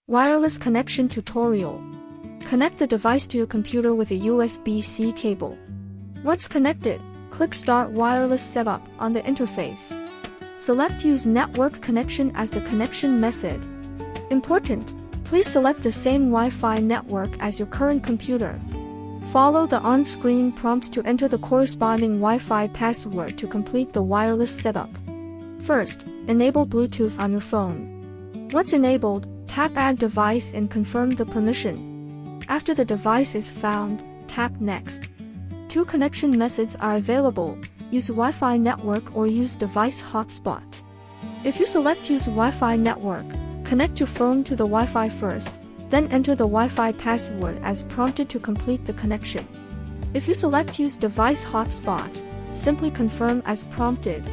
Wireless connection tutorial. Connect the device to your computer with a USB-C cable. Once connected, click Start Wireless Setup on the interface. Select Use Network Connection as the connection method. Important: please select the same Wi-Fi network as your current computer. Follow the on-screen prompts to enter the corresponding Wi-Fi password to complete the wireless setup. First, enable Bluetooth on your phone. Once enabled, tap Add Device and confirm the permission. After the device is found, tap Next. Two connection methods are available: use Wi-Fi network or use device hotspot. If you select Use Wi-Fi network, connect your phone to the Wi-Fi first, then enter the Wi-Fi password as prompted to complete the connection. If you select Use device hotspot, simply confirm as prompted,